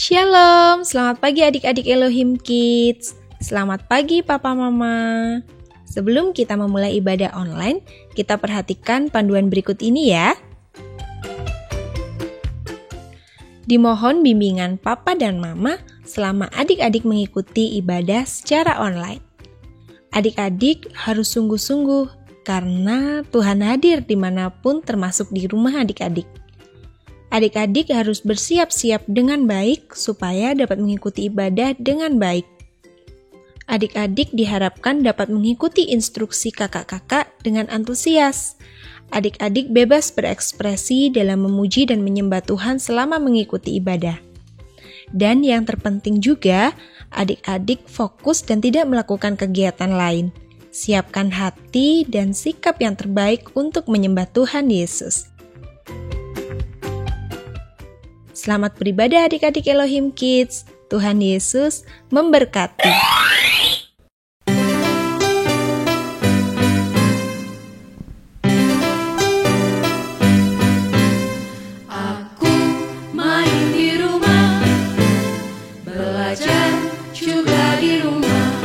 Shalom, selamat pagi adik-adik Elohim Kids. Selamat pagi Papa Mama. Sebelum kita memulai ibadah online, kita perhatikan panduan berikut ini ya. Dimohon bimbingan Papa dan Mama selama adik-adik mengikuti ibadah secara online. Adik-adik harus sungguh-sungguh karena Tuhan hadir dimanapun termasuk di rumah adik-adik. Adik-adik harus bersiap-siap dengan baik supaya dapat mengikuti ibadah dengan baik. Adik-adik diharapkan dapat mengikuti instruksi kakak-kakak dengan antusias. Adik-adik bebas berekspresi dalam memuji dan menyembah Tuhan selama mengikuti ibadah. Dan yang terpenting juga, adik-adik fokus dan tidak melakukan kegiatan lain. Siapkan hati dan sikap yang terbaik untuk menyembah Tuhan Yesus. Selamat beribadah adik-adik Elohim Kids. Tuhan Yesus memberkati. Aku main di rumah, belajar juga di rumah,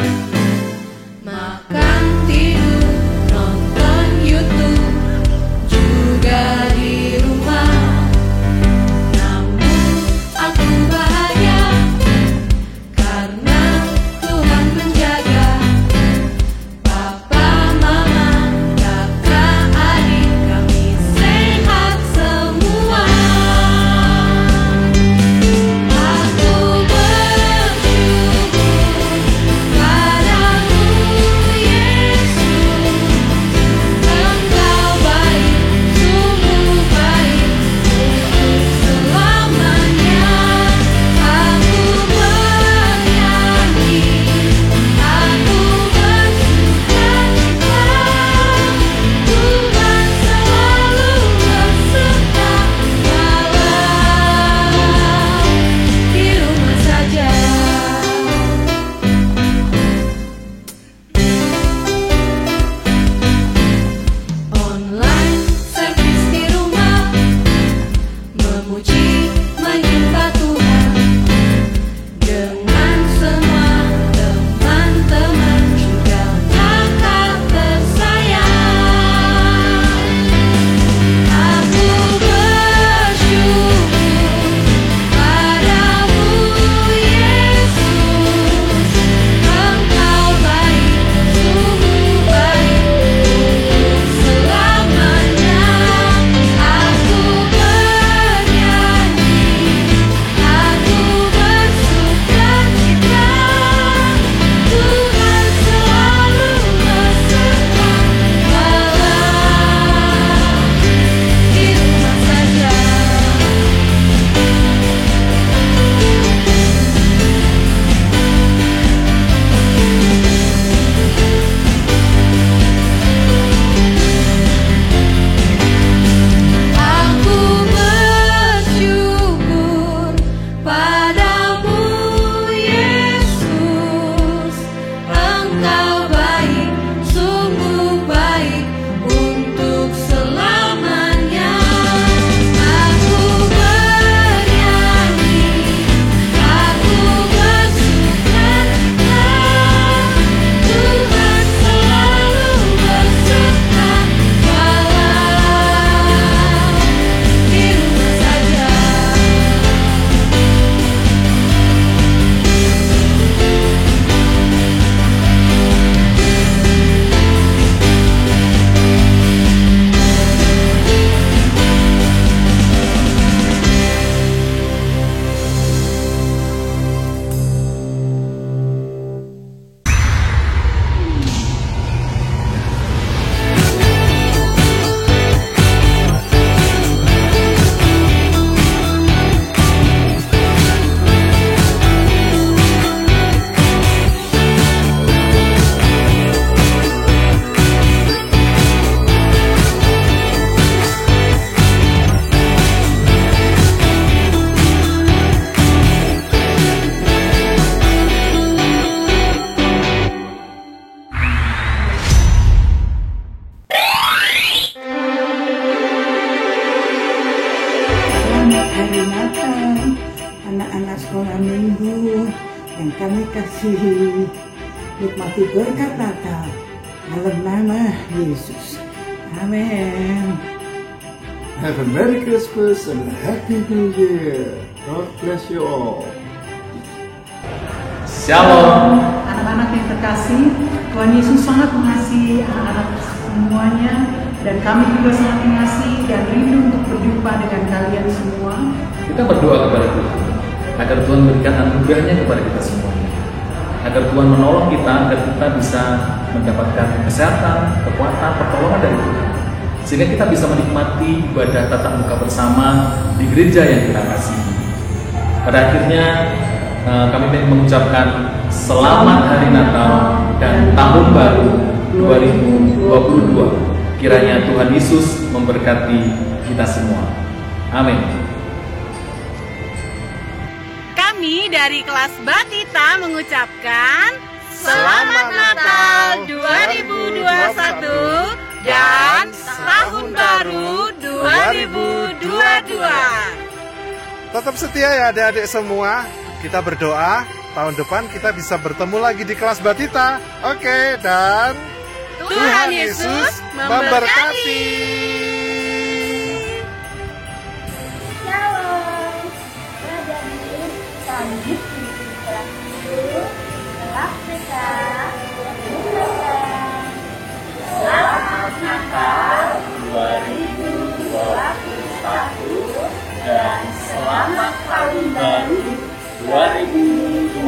makan, tidur, nonton YouTube juga di rumah. Namun aku bahagia karena Tuhan kami kasih nikmati berkat Natal dalam nama Yesus. Amin. Have a Merry Christmas and a Happy New Year. God bless you all. Shalom. Anak-anak yang terkasih, Tuhan Yesus sangat mengasihi anak-anak semuanya, dan kami juga sangat mengasihi dan rindu untuk berjumpa dengan kalian semua. Kita berdoa kepada Tuhan agar Tuhan memberikan anugerahnya kepada kita semuanya, agar Tuhan menolong kita agar kita bisa mendapatkan kesehatan, kekuatan, pertolongan dari Tuhan, sehingga kita bisa menikmati ibadah tatap muka bersama di gereja yang kita kasihi. Pada akhirnya kami ingin mengucapkan selamat Hari Natal dan Tahun Baru 2022. Kiranya Tuhan Yesus memberkati kita semua. Amin. Kami dari kelas Batita mengucapkan Selamat Natal 2021 dan Tahun Baru 2022. Tetap setia ya adik-adik semua. Kita berdoa tahun depan kita bisa bertemu lagi di kelas Batita. Oke, dan Tuhan Yesus memberkati. Shalom. Adik-adik, kami di kelas 10 kelas BK mengucapkan Selamat Natal 2021 dan Selamat Tahun Baru 2022.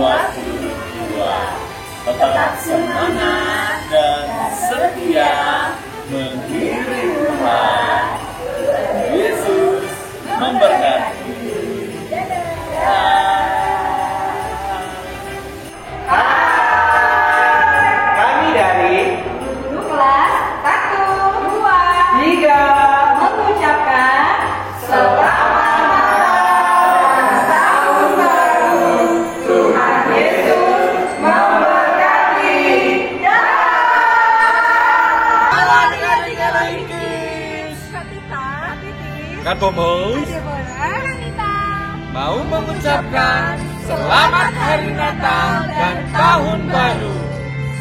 Tetap semangat dan setia mengiring Tuhan. Yesus memberkati. Kami dari Kelas 1, 2, 3 mengucapkan Selamat Kan Bomo mau mengucapkan selamat Hari Natal dan Tahun Baru.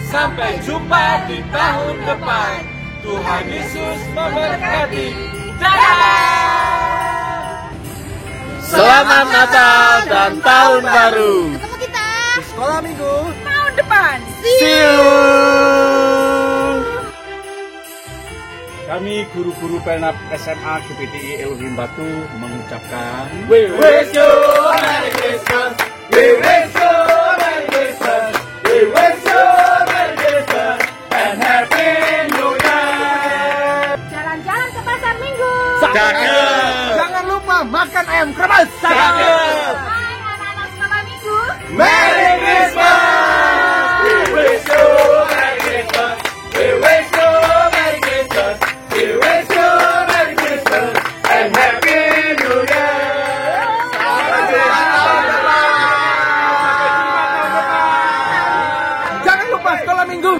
Sampai jumpa di tahun depan. Tuhan Yesus memberkati. Dadah! Selamat Natal dan Tahun Baru. ketemu kita di sekolah minggu Tahun depan. See you. Kami guru-guru Pelnap SMA GPTI Elohim Batu mengucapkan We wish you Merry Christmas. We wish you Merry Christmas. We wish you Merry Christmas and Happy New Year. jalan-jalan ke pasar minggu. Cakep. jangan lupa makan ayam krebas. Cakep. Hai anak-anak sekolah minggu. Merry Christmas. We wish you Merry Christmas. We wish you Merry Christmas. We wish you Merry Christmas and Happy New Year. Sampai jumpa tahun depan. Jangan lupa sekolah minggu.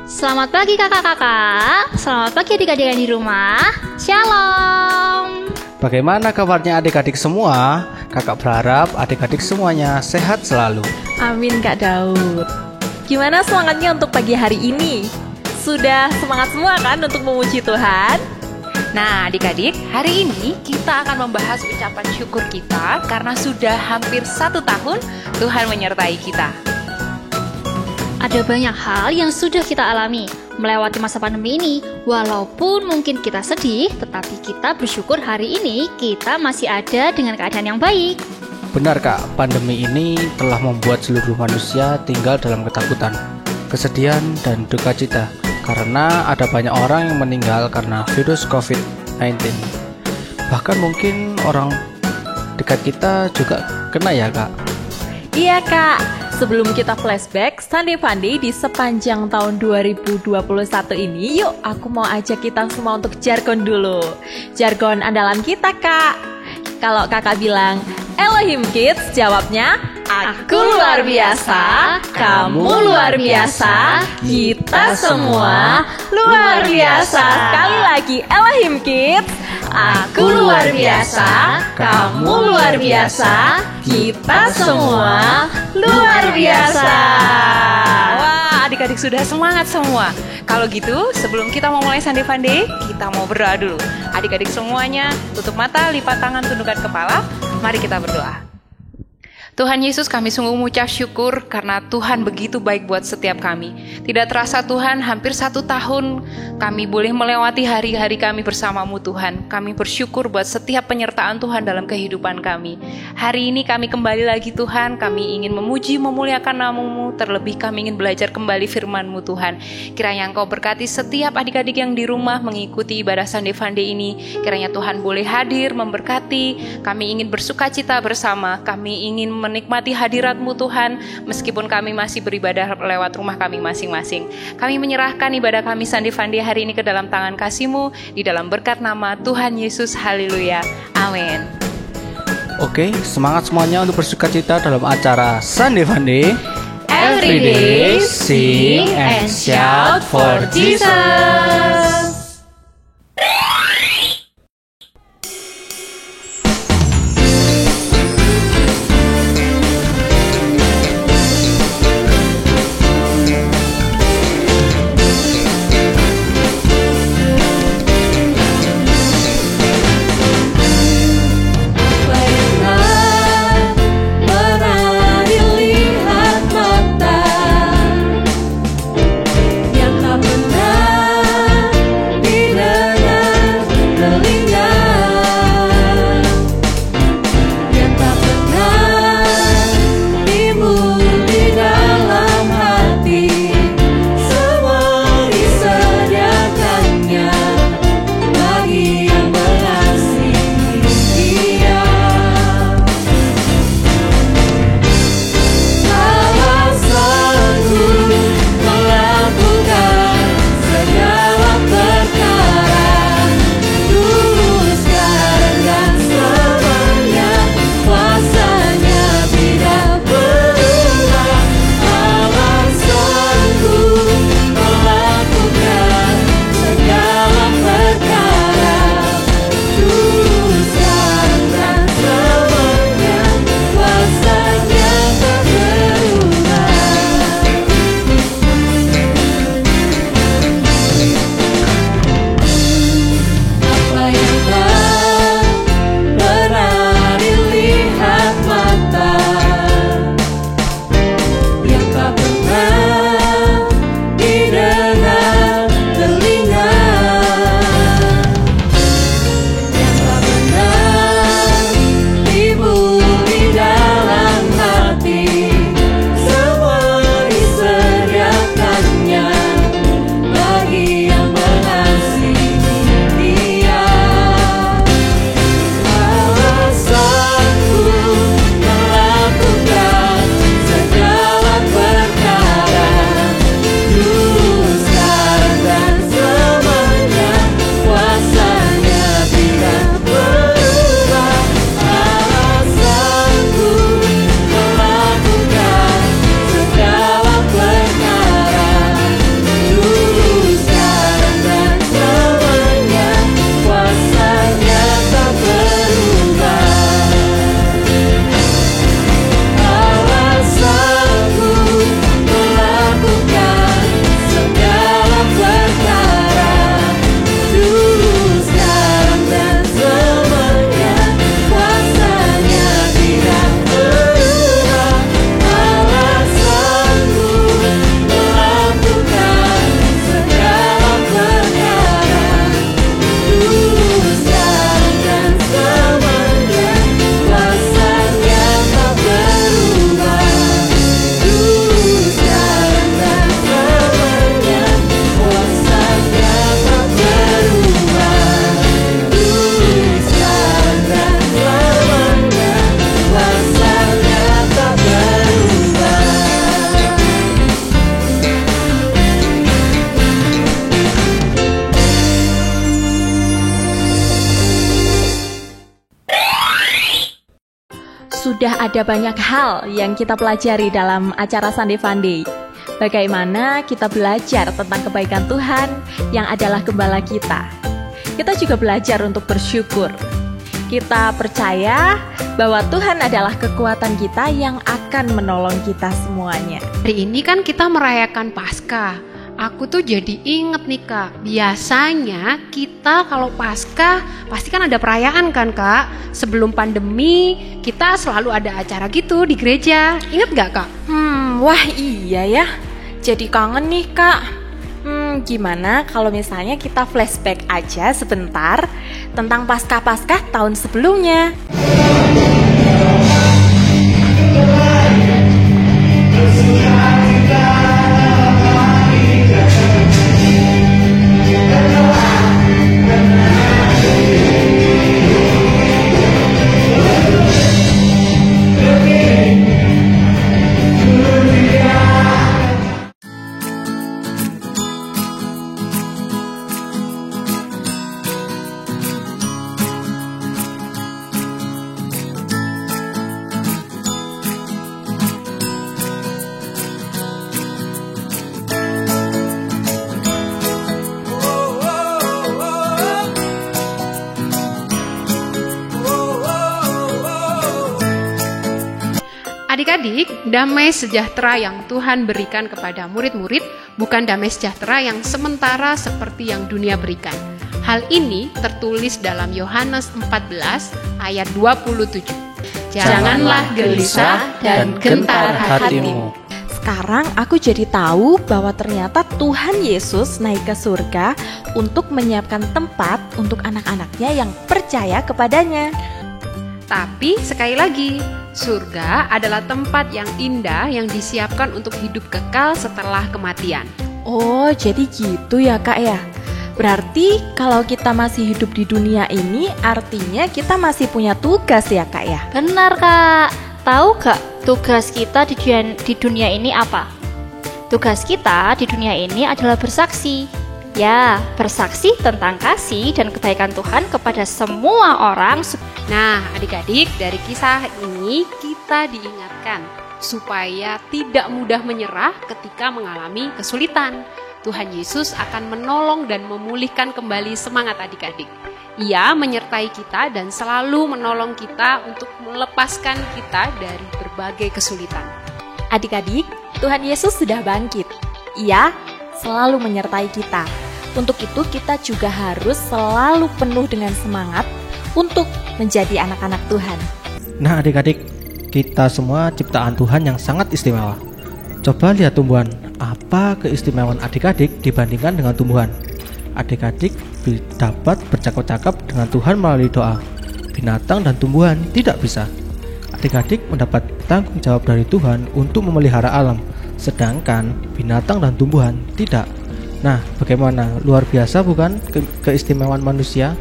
Selamat pagi kakak-kakak. Selamat pagi adik-adik yang di rumah. Shalom. Bagaimana kabarnya adik-adik semua? Kakak berharap adik-adik semuanya sehat selalu. Amin Kak Daud. Gimana semangatnya untuk pagi hari ini? Sudah semangat semua kan untuk memuji Tuhan? Nah adik-adik, hari ini kita akan membahas ucapan syukur kita karena sudah hampir 1 tahun Tuhan menyertai kita. Ada banyak hal yang sudah kita alami melewati masa pandemi ini. Walaupun mungkin kita sedih, tetapi kita bersyukur hari ini kita masih ada dengan keadaan yang baik. Benar Kak, pandemi ini telah membuat seluruh manusia tinggal dalam ketakutan, kesedihan, dan duka cita karena ada banyak orang yang meninggal karena virus COVID-19. Bahkan mungkin orang dekat kita juga kena ya Kak? Iya Kak, sebelum kita flashback Sunday Funday di sepanjang tahun 2021 ini, yuk aku mau ajak kita semua untuk jargon dulu. Jargon andalan kita Kak. Kalau kakak bilang Elohim Kids, jawabnya aku luar biasa, kamu luar biasa, kita semua luar biasa. Sekali lagi Elohim Kids, Aku luar biasa, kamu luar biasa, kita semua luar biasa. Wah, adik-adik sudah semangat semua. Kalau gitu, sebelum kita mau mulai Sunday Funday, kita mau berdoa dulu. Adik-adik semuanya, tutup mata, lipat tangan, tundukkan kepala. Mari kita berdoa. Tuhan Yesus, kami sungguh mengucap syukur karena Tuhan begitu baik buat setiap kami. Tidak terasa Tuhan, hampir 1 tahun kami boleh melewati hari-hari kami bersamamu Tuhan. Kami bersyukur buat setiap penyertaan Tuhan dalam kehidupan kami. Hari ini kami kembali lagi Tuhan, kami ingin memuji, memuliakan nama-Mu, terlebih kami ingin belajar kembali firman-Mu Tuhan. Kiranya Engkau berkati setiap adik-adik yang di rumah mengikuti ibadah Sunday Funday ini. Kiranya Tuhan boleh hadir, memberkati. Kami ingin bersukacita bersama, kami ingin menikmati hadirat-Mu Tuhan, meskipun kami masih beribadah lewat rumah kami masing-masing. Kami menyerahkan ibadah kami Sunday Funday hari ini ke dalam tangan kasih-Mu, di dalam berkat nama Tuhan Yesus. Haleluya. Amin. Oke, semangat semuanya untuk bersukacita dalam acara Sunday Funday. Every day, sing and shout for Jesus. Sudah ada banyak hal yang kita pelajari dalam acara Sunday Funday. Bagaimana kita belajar tentang kebaikan Tuhan yang adalah gembala kita. kita juga belajar untuk bersyukur. Kita percaya bahwa Tuhan adalah kekuatan kita yang akan menolong kita semuanya. Hari ini kan kita merayakan Paskah. Aku tuh jadi inget nih Kak, biasanya kita kalau Paskah pasti kan ada perayaan kan Kak. Sebelum pandemi kita selalu ada acara gitu di gereja, inget gak Kak? Wah iya ya, jadi kangen nih Kak. Gimana kalau misalnya kita flashback aja sebentar tentang Paskah-Paskah tahun sebelumnya. Adik-adik, damai sejahtera yang Tuhan berikan kepada murid-murid bukan damai sejahtera yang sementara seperti yang dunia berikan. Hal ini tertulis dalam Yohanes 14 ayat 27. Janganlah gelisah dan gentar hatimu. Sekarang aku jadi tahu bahwa ternyata Tuhan Yesus naik ke surga untuk menyiapkan tempat untuk anak-anaknya yang percaya kepadanya. Tapi sekali lagi, surga adalah tempat yang indah yang disiapkan untuk hidup kekal setelah kematian. Oh, jadi gitu ya Kak ya. Berarti kalau kita masih hidup di dunia ini, artinya kita masih punya tugas ya Kak ya? Benar Kak. Tahu gak tugas kita di dunia ini apa? Tugas kita di dunia ini adalah bersaksi. Ya, bersaksi tentang kasih dan kebaikan Tuhan kepada semua orang. Nah, adik-adik, dari kisah ini kita diingatkan supaya tidak mudah menyerah ketika mengalami kesulitan. Tuhan Yesus akan menolong dan memulihkan kembali semangat adik-adik. Ia menyertai kita dan selalu menolong kita untuk melepaskan kita dari berbagai kesulitan. Adik-adik, Tuhan Yesus sudah bangkit. Ia selalu menyertai kita. Untuk itu kita juga harus selalu penuh dengan semangat untuk menjadi anak-anak Tuhan. Nah adik-adik, kita semua ciptaan Tuhan yang sangat istimewa. Coba lihat tumbuhan, apa keistimewaan adik-adik dibandingkan dengan tumbuhan? Adik-adik dapat bercakap-cakap dengan Tuhan melalui doa. Binatang dan tumbuhan tidak bisa. Adik-adik mendapat tanggung jawab dari Tuhan untuk memelihara alam, sedangkan binatang dan tumbuhan tidak. Nah, bagaimana? Luar biasa bukan keistimewaan manusia?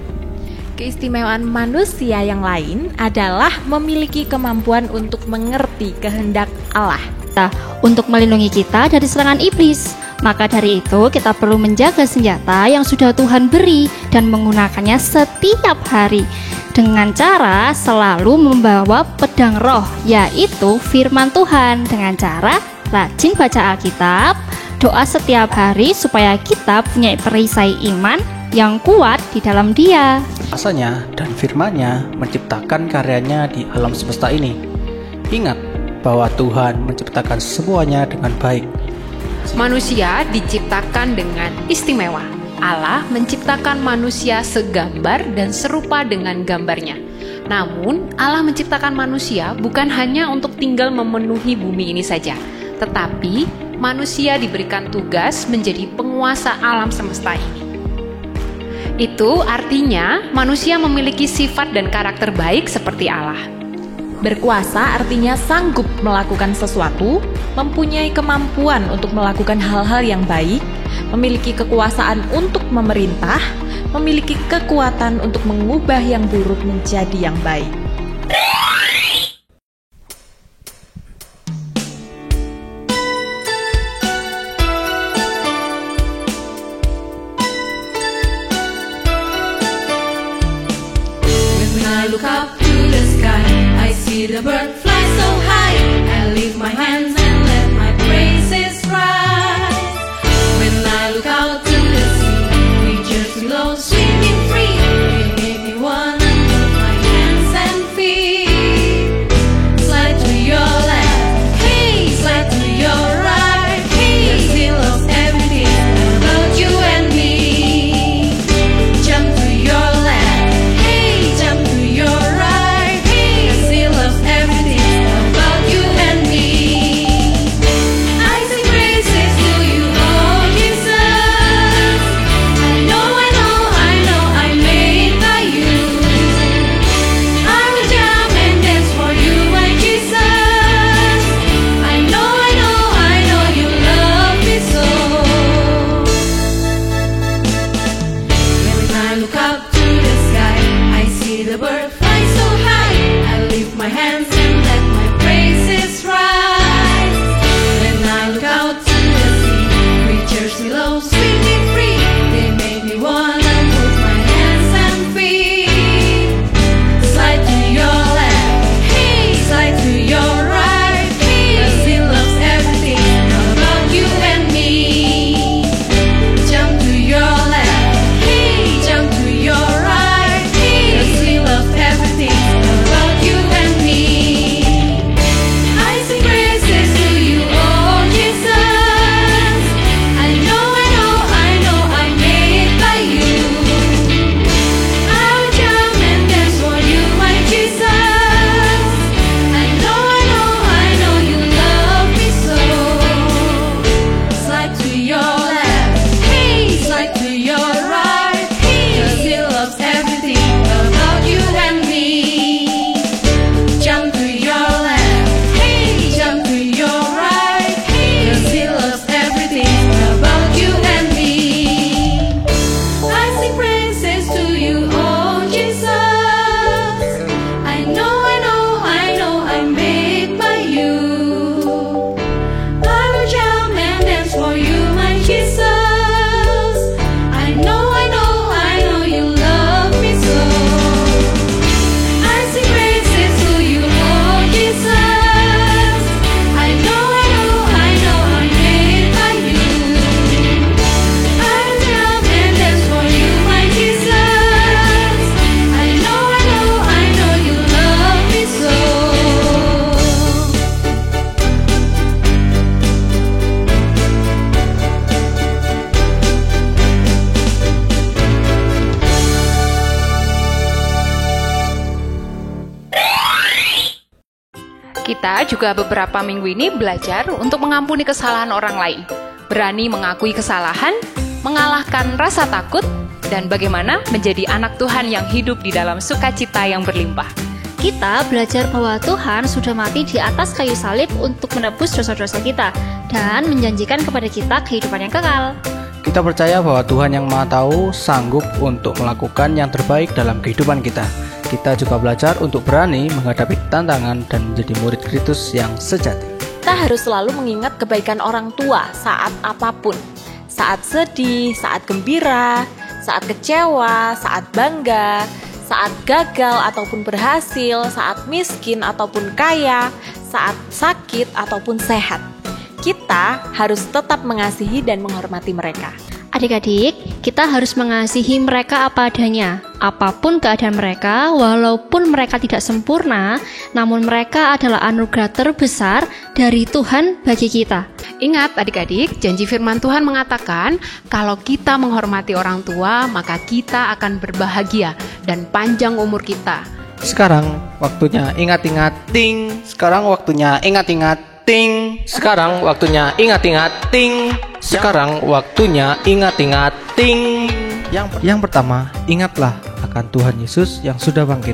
Keistimewaan manusia yang lain adalah memiliki kemampuan untuk mengerti kehendak Allah. Untuk melindungi kita dari serangan iblis. Maka dari itu kita perlu menjaga senjata yang sudah Tuhan beri dan menggunakannya setiap hari dengan cara selalu membawa pedang roh, yaitu firman Tuhan, dengan cara rajin baca Alkitab, doa setiap hari supaya kita punya perisai iman yang kuat di dalam Dia. Rasanya dan firman-Nya menciptakan karyanya di alam semesta ini. Ingat bahwa Tuhan menciptakan semuanya dengan baik. Manusia diciptakan dengan istimewa. Allah menciptakan manusia segambar dan serupa dengan gambarnya. Namun, Allah menciptakan manusia bukan hanya untuk tinggal memenuhi bumi ini saja, tetapi manusia diberikan tugas menjadi penguasa alam semesta ini. Itu artinya manusia memiliki sifat dan karakter baik seperti Allah. Berkuasa artinya sanggup melakukan sesuatu, mempunyai kemampuan untuk melakukan hal-hal yang baik, memiliki kekuasaan untuk memerintah, memiliki kekuatan untuk mengubah yang buruk menjadi yang baik. When I look up to the sky, I see the bird fly so high. I lift my hands and let my praises rise. When I look out to the sea, creatures below swimming free. Kita juga beberapa minggu ini belajar untuk mengampuni kesalahan orang lain, berani mengakui kesalahan, mengalahkan rasa takut, dan bagaimana menjadi anak Tuhan yang hidup di dalam sukacita yang berlimpah. Kita belajar bahwa Tuhan sudah mati di atas kayu salib untuk menebus dosa-dosa kita dan menjanjikan kepada kita kehidupan yang kekal. Kita percaya bahwa Tuhan yang Maha Tahu sanggup untuk melakukan yang terbaik dalam kehidupan kita. Kita juga belajar untuk berani menghadapi tantangan dan menjadi murid Kristus yang sejati. Kita harus selalu mengingat kebaikan orang tua saat apapun. Saat sedih, saat gembira, saat kecewa, saat bangga, saat gagal ataupun berhasil, saat miskin ataupun kaya, saat sakit ataupun sehat. Kita harus tetap mengasihi dan menghormati mereka. Adik-adik, kita harus mengasihi mereka apa adanya. Apapun keadaan mereka, walaupun mereka tidak sempurna, namun mereka adalah anugerah terbesar dari Tuhan bagi kita. Ingat adik-adik, janji firman Tuhan mengatakan, kalau kita menghormati orang tua, maka kita akan berbahagia dan panjang umur kita. Sekarang waktunya ingat-ingat, ting. Sekarang waktunya ingat-ingat, ting. Sekarang waktunya ingat-ingat, ting. Sekarang waktunya ingat-ingat, ting. Yang pertama, ingatlah akan Tuhan Yesus yang sudah bangkit.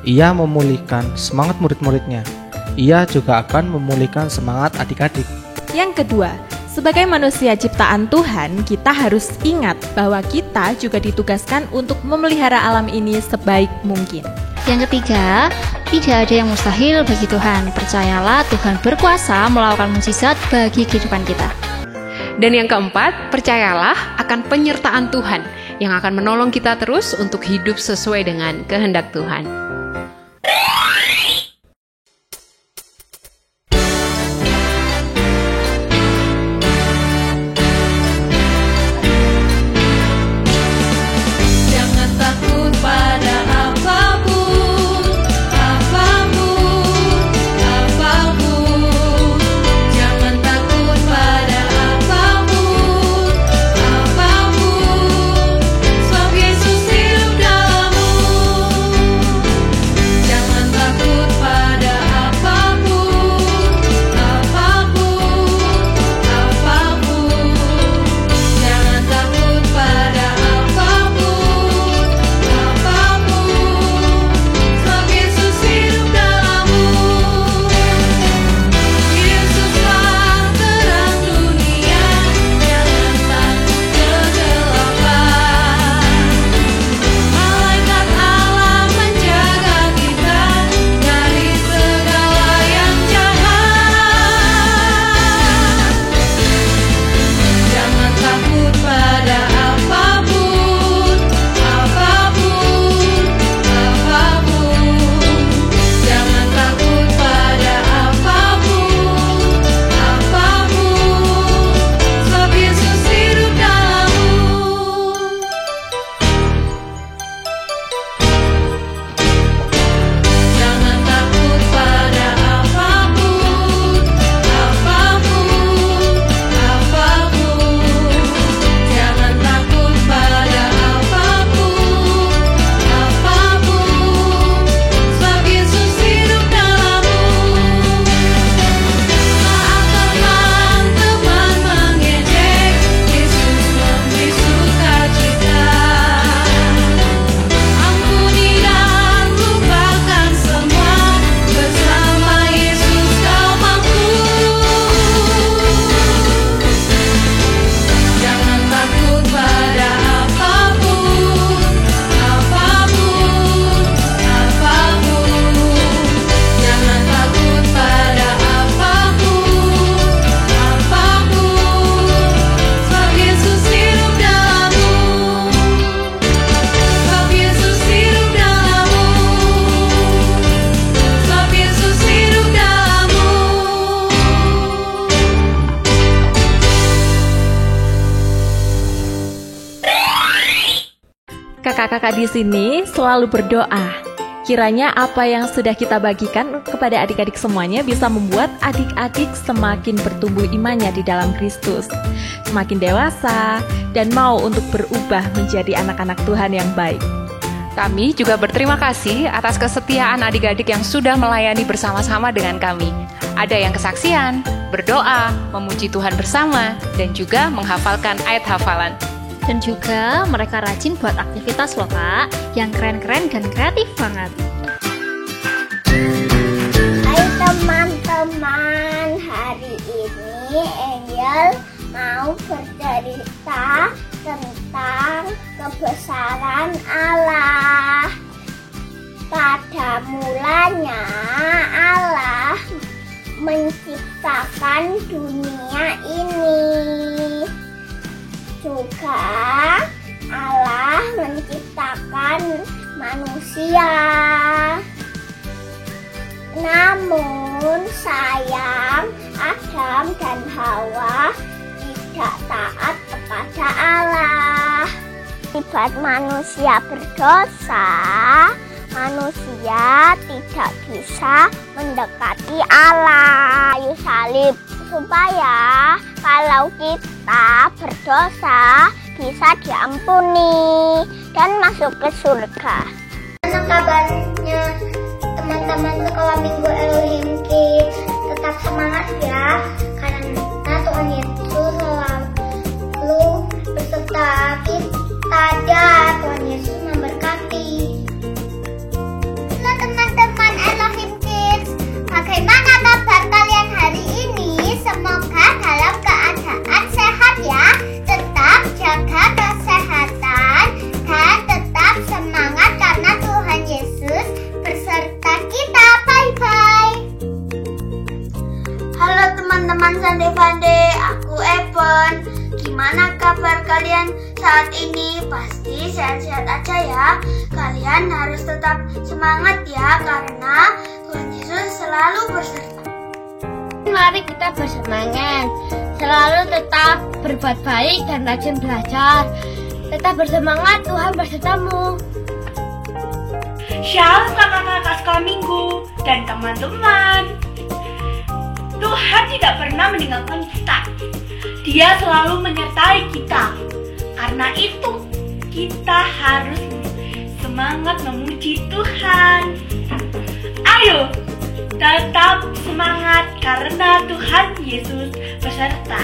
Ia memulihkan semangat murid-muridnya. Ia juga akan memulihkan semangat adik-adik. Yang kedua, sebagai manusia ciptaan Tuhan, kita harus ingat bahwa kita juga ditugaskan untuk memelihara alam ini sebaik mungkin. Yang ketiga, tidak ada yang mustahil bagi Tuhan. Percayalah Tuhan berkuasa melakukan mukjizat bagi kehidupan kita. Dan yang keempat, percayalah akan penyertaan Tuhan yang akan menolong kita terus untuk hidup sesuai dengan kehendak Tuhan. Jangan takut pada apapun, apapun, apapun. Jangan takut pada apapun, apapun. Sebab Yesus hidup dalammu. Jangan takut pada apapun, apapun, apapun. Jangan takut pada apapun, apapun. Sebab Yesus hidup dalammu. Yesuslah terang dunia, jangan takut kegelapan. Malaikat Allah menjaga kita dari segala yang jahat. Jangan takut pada apapun, apapun, apapun. Jangan takut pada apapun, apapun. Sebab Yesus hidup dalammu. Jangan takut pada apapun, apapun, apapun. Jangan takut pada apapun, apapun. Sebab Yesus hidup dalammu. Saat teman-teman mengejek, Yesus memberi sukacita. Ampuni dan lupakan semua, bersama Yesus kau mampu. Jangan takut pada apapun, apapun, apapun. Jangan takut pada apapun, apapun. Sebab Yesus hidup dalammu. Sebab Yesus hidup dalammu. Sebab Yesus hidup dalammu. Kakak-kakak di sini selalu berdoa. Kiranya apa yang sudah kita bagikan kepada adik-adik semuanya bisa membuat adik-adik semakin bertumbuh imannya di dalam Kristus, semakin dewasa, dan mau untuk berubah menjadi anak-anak Tuhan yang baik. Kami juga berterima kasih atas kesetiaan adik-adik yang sudah melayani bersama-sama dengan kami. Ada yang kesaksian, berdoa, memuji Tuhan bersama, dan juga menghafalkan ayat hafalan. Dan juga mereka rajin buat aktivitas loh Kak, yang keren-keren dan kreatif banget. Hai teman-teman, hari ini Angel mau bercerita tentang kebesaran Allah. Pada mulanya Allah menciptakan dunia ini. Juga Allah menciptakan manusia. Namun sayang Adam dan Hawa tidak taat kepada Allah. Akibat manusia berdosa, manusia tidak bisa mendekati Allah. Kayu salib supaya kalau kita berdosa bisa diampuni dan masuk ke surga. Mana kabarnya teman-teman sekolah minggu Elohim Kids? Tetap semangat ya, karena Tuhan Yesus selalu beserta kita dan Tuhan Yesus memberkati. Halo teman-teman Elohim Kids, bagaimana kabar kalian hari ini? Semoga dalam keadaan sehat ya. Tetap jaga kesehatan dan tetap semangat karena Tuhan Yesus beserta kita. Bye-bye. Halo teman-teman Sunday Funday, aku Evan. Gimana kabar kalian saat ini? Pasti sehat-sehat aja ya. Kalian harus tetap semangat ya, karena Tuhan Yesus selalu beserta. Mari kita bersemangat, selalu tetap berbuat baik dan rajin belajar. Tetap bersemangat, Tuhan besertamu. Shalom kakak-kakak sekolah minggu dan teman-teman. Tuhan tidak pernah meninggalkan kita. Dia selalu menyertai kita. Karena itu, kita harus semangat memuji Tuhan. Ayo, tetap semangat karena Tuhan Yesus beserta.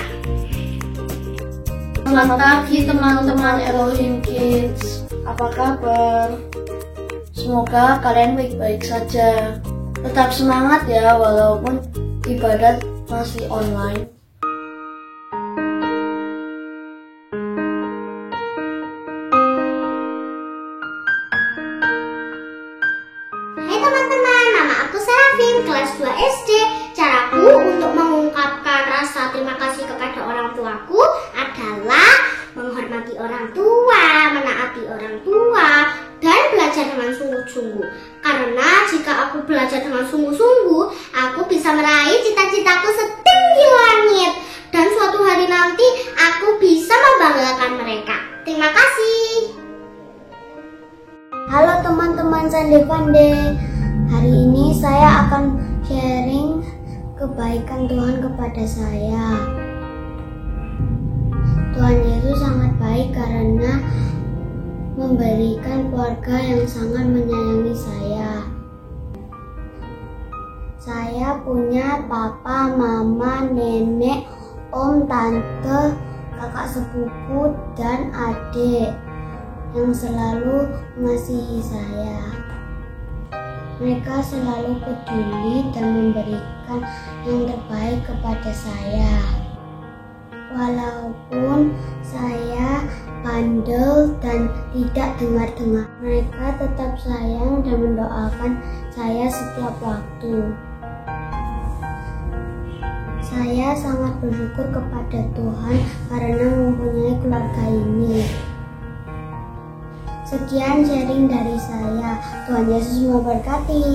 Selamat pagi teman-teman Elohim Kids. Apa kabar? Semoga kalian baik-baik saja. Tetap semangat ya, walaupun ibadat masih online. Hai teman-teman, nama aku Serafin, kelas 2 SD. Caraku untuk mengungkapkan rasa terima kasih kepada orang tuaku adalah menghormati orang tua, menaati orang tua, dan belajar dengan sungguh-sungguh. Karena jika aku belajar dengan sungguh-sungguh, aku bisa meraih cita-citaku setinggi langit. Dan suatu hari nanti aku bisa membanggakan mereka. Terima kasih. Halo teman-teman Sunday Funday. Hari ini saya akan sharing kebaikan Tuhan kepada saya. Tuhan Yesus sangat baik karena memberikan keluarga yang sangat menyayangi saya. Saya punya papa, mama, nenek, om, tante, kakak sepupu, dan adik yang selalu mengasihi saya. Mereka selalu peduli dan memberikan yang terbaik kepada saya. Walaupun saya bandel dan tidak dengar-dengar, mereka tetap sayang dan mendoakan saya setiap waktu. Saya sangat bersyukur kepada Tuhan karena mempunyai keluarga ini. Sekian sharing dari saya. Tuhan Yesus memberkati.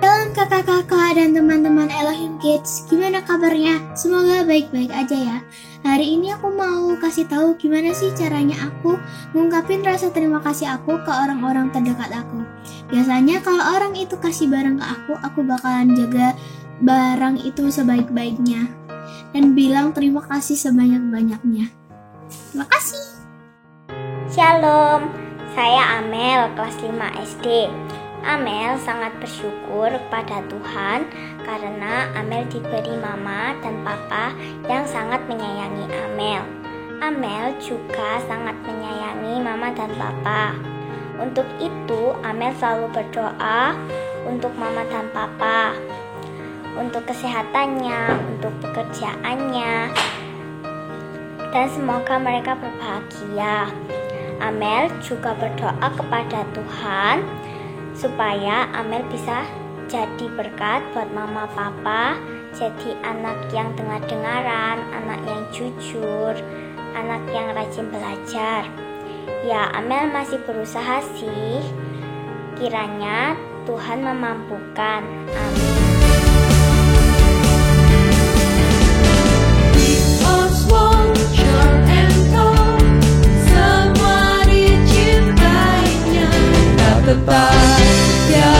Shalom kakak-kakak dan teman-teman Elohim Kids. Gimana kabarnya? Semoga baik-baik aja ya. Hari ini aku mau kasih tahu gimana sih caranya aku ngungkapin rasa terima kasih aku ke orang-orang terdekat aku. Biasanya kalau orang itu kasih barang ke aku bakalan jaga barang itu sebaik-baiknya dan bilang terima kasih sebanyak-banyaknya. Terima kasih. Shalom, Saya Amel, kelas 5 SD. Amel sangat bersyukur kepada Tuhan karena Amel diberi mama dan papa yang sangat menyayangi Amel. Amel juga sangat menyayangi mama dan papa. Untuk itu, Amel selalu berdoa untuk mama dan papa, untuk kesehatannya, untuk pekerjaannya, dan semoga mereka berbahagia. Amel juga berdoa kepada Tuhan supaya Amel bisa jadi berkat buat mama papa, jadi anak yang dengar-dengaran, anak yang jujur, anak yang rajin belajar. Ya, Amel masih berusaha sih. Kiranya Tuhan memampukan. Amin. Tetap setia,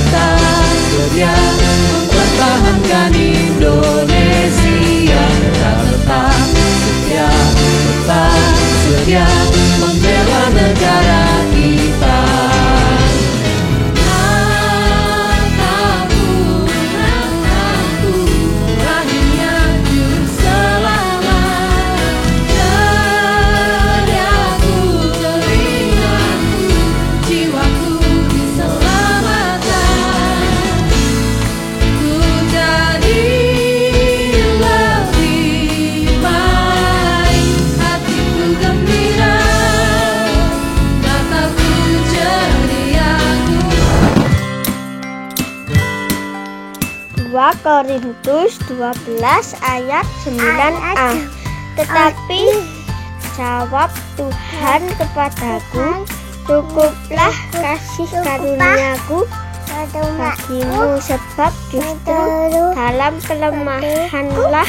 tetap setia mempertahankan Indonesia. Tetap setia, tetap setia membela negara kita. Namaku, lahirnya juru selamat. Karyaku, telingaku, jiwaku diselamatkan. Ku jadi lebih baik, hatiku gembira, mataku ceria. 2 Korintus 12 ayat 9a. Tetapi jawab Tuhan kepadaku, cukuplah kasih karuniaku bagimu, sebab justru dalam kelemahanlah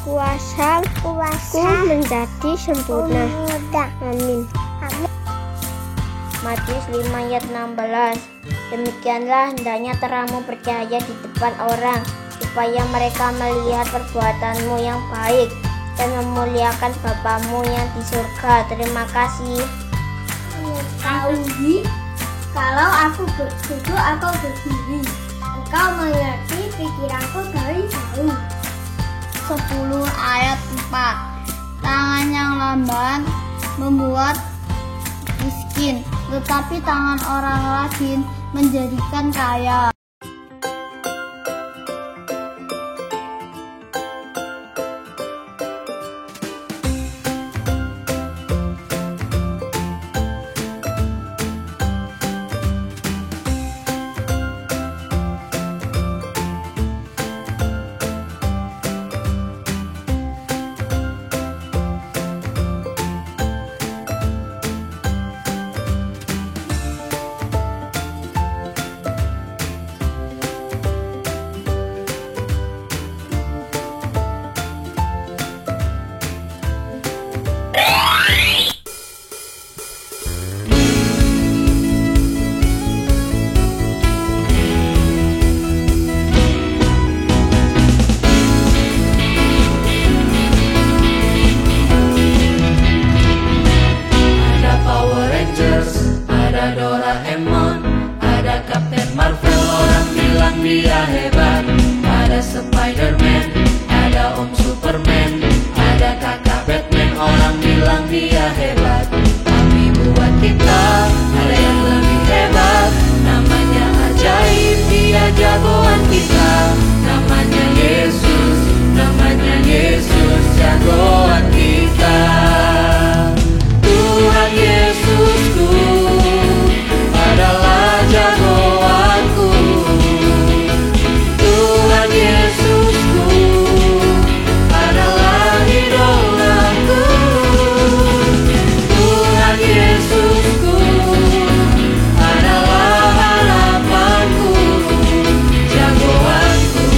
kuasaku menjadi sempurna. Amin. Matius 5 ayat 16. Demikianlah hendaknya terangmu bercahaya di depan orang, supaya mereka melihat perbuatanmu yang baik dan memuliakan Bapamu yang di surga. Terima kasih. Mengetahui kalau aku duduk atau berdiri, engkau mengerti pikiranku dari jauh. 10 ayat 4. Tangan yang lamban membuat miskin, tetapi tangan orang rajin menjadikan kaya. Dia hebat, ada Spider-Man, ada Om Superman, ada kakak Batman. Orang bilang dia hebat, tapi buat kita ada yang lebih hebat. Namanya ajaib, dia jagoan kita. Namanya Yesus, namanya Yesus, jagoan kita. Tuhan Yesusku adalah jagoanku. Tuhan Yesusku adalah idolaku. Tuhan Yesusku adalah harapanku, jagoanku.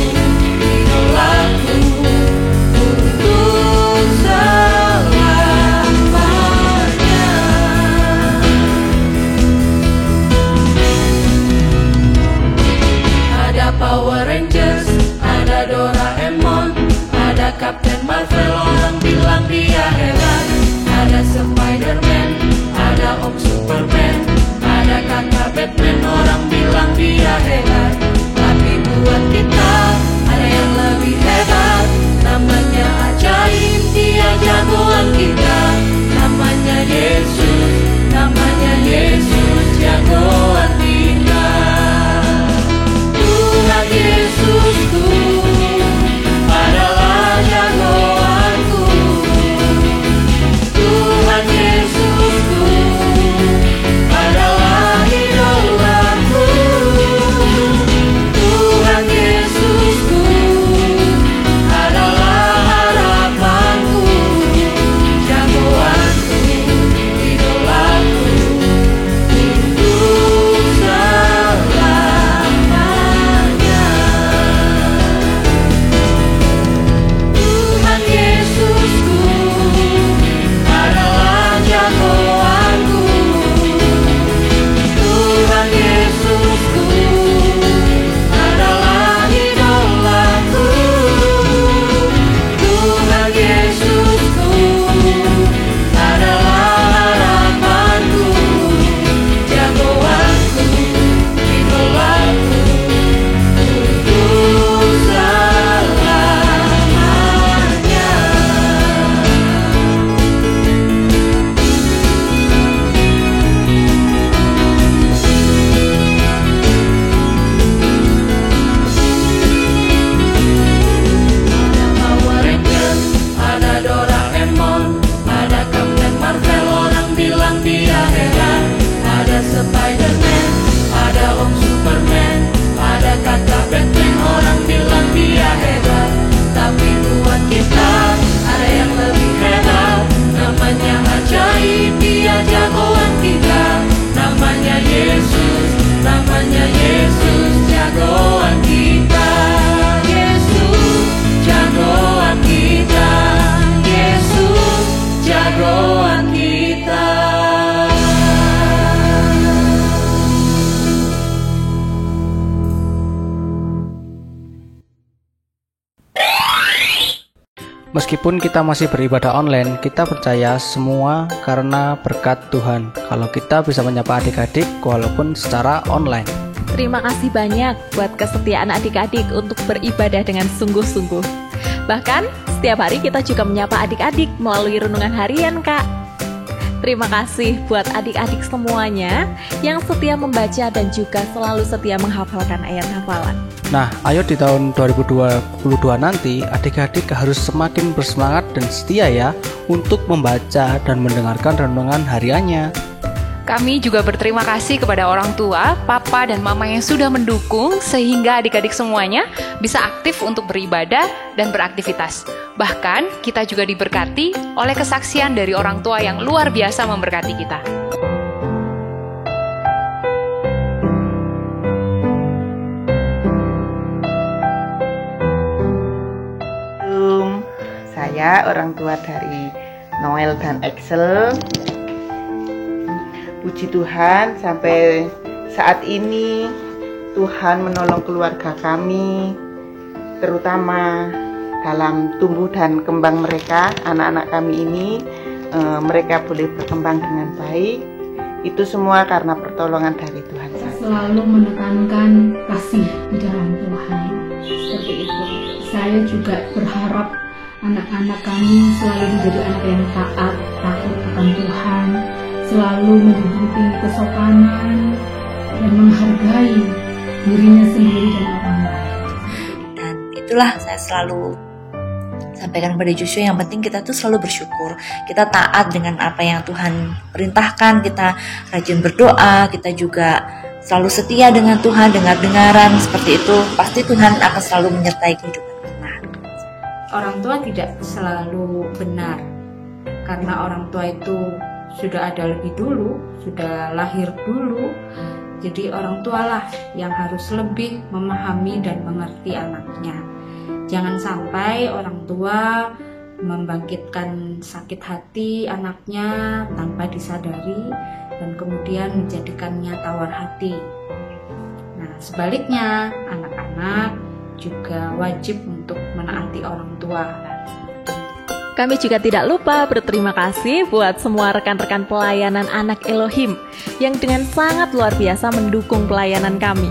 Meskipun kita masih beribadah online, kita percaya semua karena berkat Tuhan. Kalau kita bisa menyapa adik-adik walaupun secara online. Terima kasih banyak buat kesetiaan adik-adik untuk beribadah dengan sungguh-sungguh. Bahkan setiap hari kita juga menyapa adik-adik melalui renungan harian, Kak. Terima kasih buat adik-adik semuanya yang setia membaca dan juga selalu setia menghafalkan ayat hafalan. Nah, ayo di tahun 2022 nanti adik-adik harus semakin bersemangat dan setia ya untuk membaca dan mendengarkan renungan hariannya. Kami juga berterima kasih kepada orang tua, papa dan mama yang sudah mendukung sehingga adik-adik semuanya bisa aktif untuk beribadah dan beraktivitas. Bahkan kita juga diberkati oleh kesaksian dari orang tua yang luar biasa memberkati kita. Saya orang tua dari Noel dan Axel. Puji Tuhan, sampai saat ini Tuhan menolong keluarga kami, terutama dalam tumbuh dan kembang mereka. Anak-anak kami ini mereka boleh berkembang dengan baik. Itu semua karena pertolongan dari Tuhan saja. Selalu menekankan kasih di dalam Tuhan. Seperti itu. Saya juga berharap anak-anak kami selalu menjadi anak yang taat, takut akan Tuhan, selalu mengikuti kesopanan dan menghargai dirinya sendiri dan orang lain. Dan itulah saya selalu sampaikan kepada Joshua, yang penting kita tuh selalu bersyukur. Kita taat dengan apa yang Tuhan perintahkan, kita rajin berdoa, kita juga selalu setia dengan Tuhan, dengar-dengaran seperti itu. Pasti Tuhan akan selalu menyertai kehidupan kita. Orang tua tidak selalu benar, karena orang tua itu sudah ada lebih dulu, sudah lahir dulu. Jadi orang tualah yang harus lebih memahami dan mengerti anaknya. Jangan sampai orang tua membangkitkan sakit hati anaknya tanpa disadari dan kemudian menjadikannya tawar hati. Nah, sebaliknya anak-anak juga wajib untuk menaati orang tua. Kami juga tidak lupa berterima kasih buat semua rekan-rekan pelayanan anak Elohim yang dengan sangat luar biasa mendukung pelayanan kami.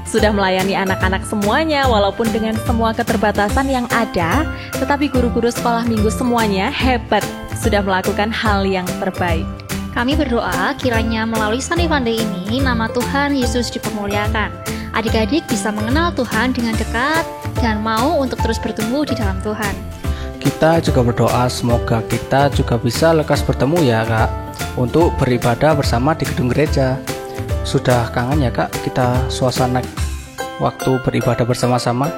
Sudah melayani anak-anak semuanya walaupun dengan semua keterbatasan yang ada, tetapi guru-guru sekolah minggu semuanya hebat, sudah melakukan hal yang terbaik. Kami berdoa kiranya melalui Sunday Funday ini nama Tuhan Yesus dipermuliakan. Adik-adik bisa mengenal Tuhan dengan dekat dan mau untuk terus bertumbuh di dalam Tuhan. Kita juga berdoa semoga kita juga bisa lekas bertemu ya Kak, untuk beribadah bersama di gedung gereja. Sudah kangen ya Kak kita suasana waktu beribadah bersama-sama?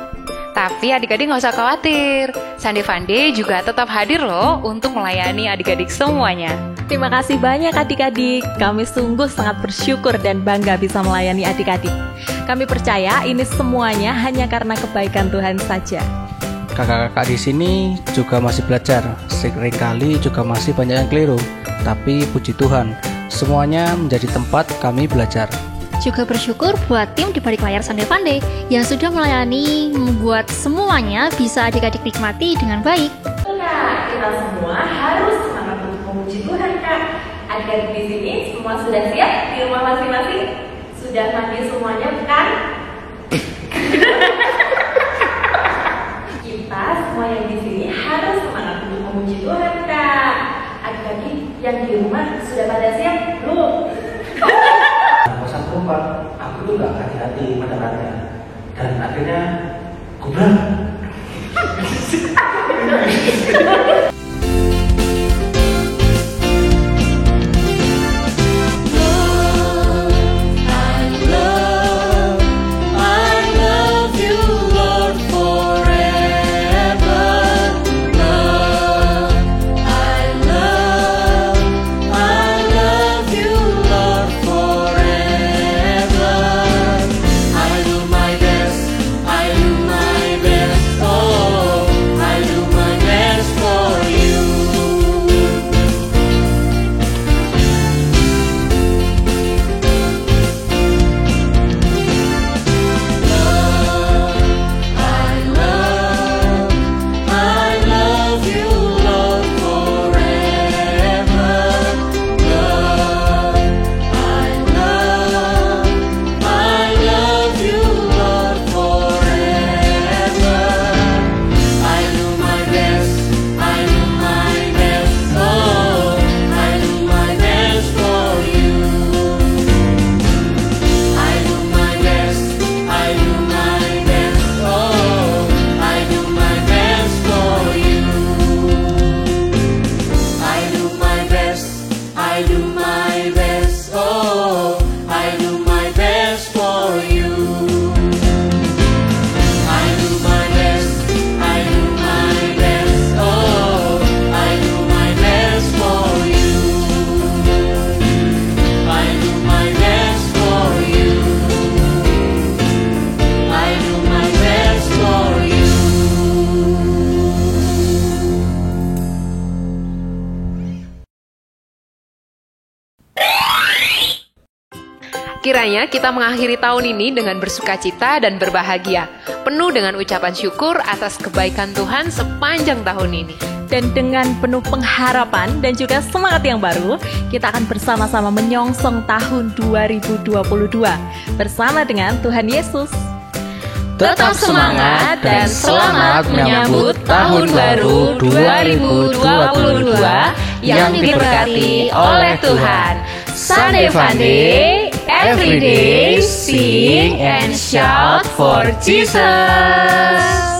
Tapi adik-adik nggak usah khawatir, Sunday Funday juga tetap hadir loh untuk melayani adik-adik semuanya. Terima kasih banyak adik-adik, kami sungguh sangat bersyukur dan bangga bisa melayani adik-adik. Kami percaya ini semuanya hanya karena kebaikan Tuhan saja. Kakak-kakak di sini juga masih belajar, seringkali juga masih banyak yang keliru. Tapi puji Tuhan, semuanya menjadi tempat kami belajar. Juga bersyukur buat tim di balik layar Sunday Funday yang sudah melayani, membuat semuanya bisa adik-adik nikmati dengan baik. Nah, kita semua harus semangat untuk memuji Tuhan, Kak. Adik-adik di sini semua sudah siap di rumah masing-masing? Sudah mandi semuanya, bukan? Kita semua yang di sini harus semangat untuk memuji Tuhan, Kak. Adik-adik yang di rumah sudah pada siap belum? Masa perempuan, aku tuh gak hati-hati mendengarnya, dan akhirnya gubrak. For Kiranya kita mengakhiri tahun ini dengan bersukacita dan berbahagia, penuh dengan ucapan syukur atas kebaikan Tuhan sepanjang tahun ini. Dan dengan penuh pengharapan dan juga semangat yang baru, kita akan bersama-sama menyongsong tahun 2022 bersama dengan Tuhan Yesus. Tetap semangat dan selamat menyambut tahun baru 2022 yang diberkati oleh Tuhan. Sunday Funday, every day sing and shout for Jesus.